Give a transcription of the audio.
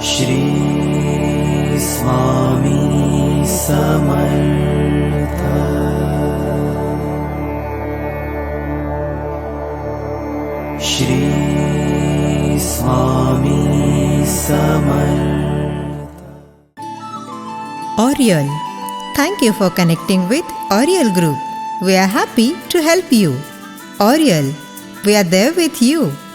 Shri Swami Samarth. Shri Swami Samarth. Aureole. Thank you for connecting with Aureole Group. We are happy to help you. Aureole, we are there with you.